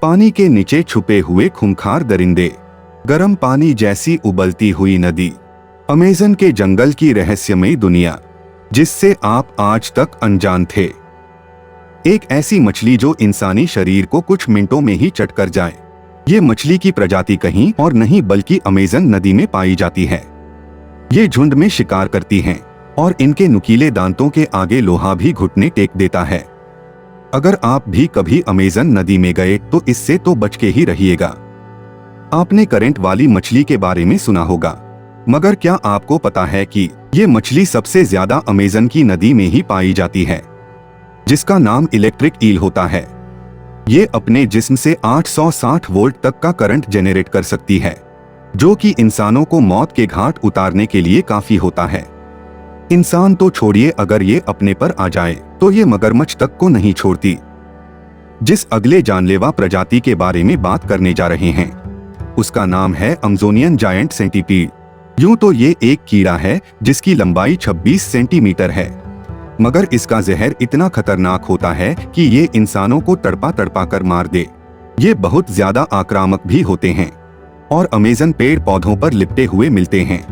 पानी के नीचे छुपे हुए खूंखार दरिंदे, गर्म पानी जैसी उबलती हुई नदी, अमेज़न के जंगल की रहस्यमयी दुनिया जिससे आप आज तक अनजान थे। एक ऐसी मछली जो इंसानी शरीर को कुछ मिनटों में ही चट कर जाए। ये मछली की प्रजाति कहीं और नहीं बल्कि अमेज़न नदी में पाई जाती है। ये झुंड में शिकार करती हैं और इनके नुकीले दांतों के आगे लोहा भी घुटने टेक देता है। अगर आप भी कभी अमेज़न नदी में गए तो इससे तो बच के ही रहिएगा। आपने करंट वाली मछली के बारे में सुना होगा, मगर क्या आपको पता है कि ये मछली सबसे ज्यादा अमेज़न की नदी में ही पाई जाती है, जिसका नाम इलेक्ट्रिक ईल होता है। ये अपने जिस्म से 860 वोल्ट तक का करंट जनरेट कर सकती है, जो कि इंसानों को मौत के घाट उतारने के लिए काफी होता है। इंसान तो छोड़िए, अगर ये अपने पर आ जाए तो ये मगरमच्छ तक को नहीं छोड़ती। जिस अगले जानलेवा प्रजाति के बारे में बात करने जा रहे हैं उसका नाम है अमेज़ोनियन जायंट सेंटीपीड। यूं तो ये एक कीड़ा है जिसकी लंबाई 26 सेंटीमीटर है, मगर इसका जहर इतना खतरनाक होता है कि ये इंसानों को तड़पा तड़पा कर मार दे। ये बहुत ज्यादा आक्रामक भी होते हैं और अमेज़न पेड़ पौधों पर लिपटे हुए मिलते हैं।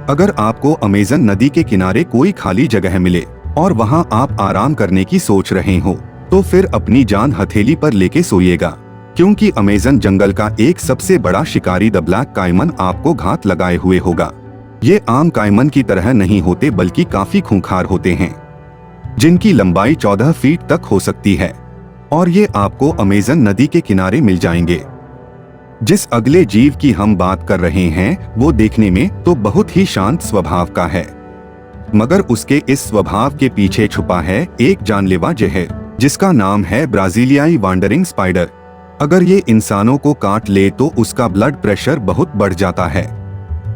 अगर आपको अमेज़न नदी के किनारे कोई खाली जगह मिले और वहां आप आराम करने की सोच रहे हो तो फिर अपनी जान हथेली पर लेके सोइएगा, क्योंकि अमेज़न जंगल का एक सबसे बड़ा शिकारी द ब्लैक काइमन आपको घात लगाए हुए होगा। ये आम काइमन की तरह नहीं होते बल्कि काफी खूंखार होते हैं, जिनकी लंबाई 14 फीट तक हो सकती है और ये आपको अमेज़न नदी के किनारे मिल जाएंगे। जिस अगले जीव की हम बात कर रहे हैं वो देखने में तो बहुत ही शांत स्वभाव का है, मगर उसके इस स्वभाव के पीछे छुपा है एक जानलेवा जहर जिसका नाम है ब्राजीलियाई वांडरिंग स्पाइडर। अगर ये इंसानों को काट ले तो उसका ब्लड प्रेशर बहुत बढ़ जाता है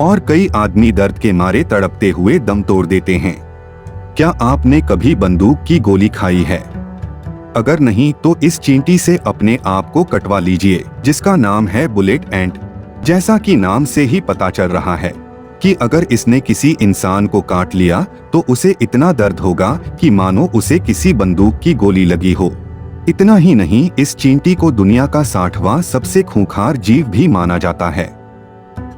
और कई आदमी दर्द के मारे तड़पते हुए दम तोड़ देते हैं। क्या आपने कभी बंदूक की गोली खाई है? अगर नहीं तो इस चींटी से अपने आप को कटवा लीजिए, जिसका नाम है बुलेट एंट। जैसा कि नाम से ही पता चल रहा है कि अगर इसने किसी इंसान को काट लिया तो उसे इतना दर्द होगा कि मानो उसे किसी बंदूक की गोली लगी हो। इतना ही नहीं, इस चींटी को दुनिया का 60वां सबसे खूंखार जीव भी माना जाता है।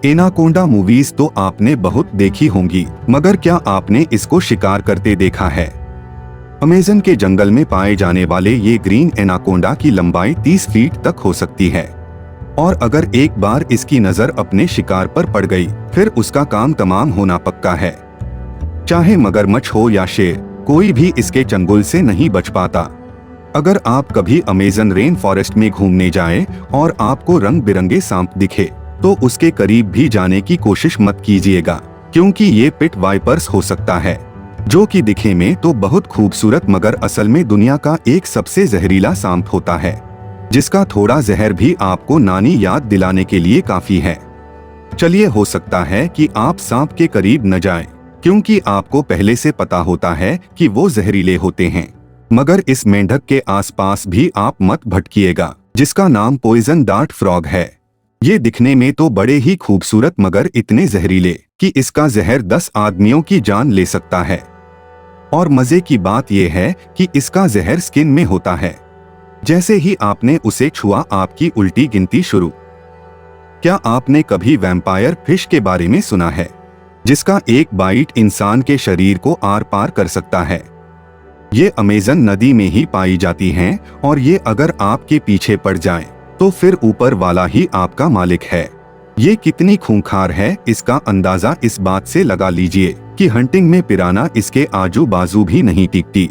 एनाकोंडा मूवीज तो आपने बहुत देखी होंगी, मगर क्या आपने इसको शिकार करते देखा है? अमेज़न के जंगल में पाए जाने वाले ये ग्रीन एनाकोंडा की लंबाई 30 फीट तक हो सकती है और अगर एक बार इसकी नजर अपने शिकार पर पड़ गई फिर उसका काम तमाम होना पक्का है। चाहे मगरमच्छ हो या शेर, कोई भी इसके चंगुल से नहीं बच पाता। अगर आप कभी अमेज़न रेन फॉरेस्ट में घूमने जाएं और आपको रंग बिरंगे सांप दिखे तो उसके करीब भी जाने की कोशिश मत कीजिएगा, क्योंकि ये पिट वाइपर्स हो सकता है, जो कि दिखे में तो बहुत खूबसूरत मगर असल में दुनिया का एक सबसे जहरीला सांप होता है, जिसका थोड़ा जहर भी आपको नानी याद दिलाने के लिए काफी है। चलिए, हो सकता है कि आप सांप के करीब न जाएं, क्योंकि आपको पहले से पता होता है कि वो जहरीले होते हैं, मगर इस मेंढक के आसपास भी आप मत भटकिएगा, जिसका नाम पॉइजन डार्ट फ्रॉग है। ये दिखने में तो बड़े ही खूबसूरत मगर इतने जहरीले कि इसका जहर 10 आदमियों की जान ले सकता है। और मजे की बात यह है कि इसका जहर स्किन में होता है। जैसे ही आपने उसे छुआ आपकी उल्टी गिनती शुरू। क्या आपने कभी वैम्पायर फिश के बारे में सुना है, जिसका एक बाइट इंसान के शरीर को आर पार कर सकता है? ये अमेज़न नदी में ही पाई जाती हैं और ये अगर आपके पीछे पड़ जाएं, तो फिर ऊपर वाला ही आपका मालिक है। ये कितनी खूंखार है इसका अंदाजा इस बात से लगा लीजिए कि हंटिंग में पिराना इसके आजू बाजू भी नहीं टिकती।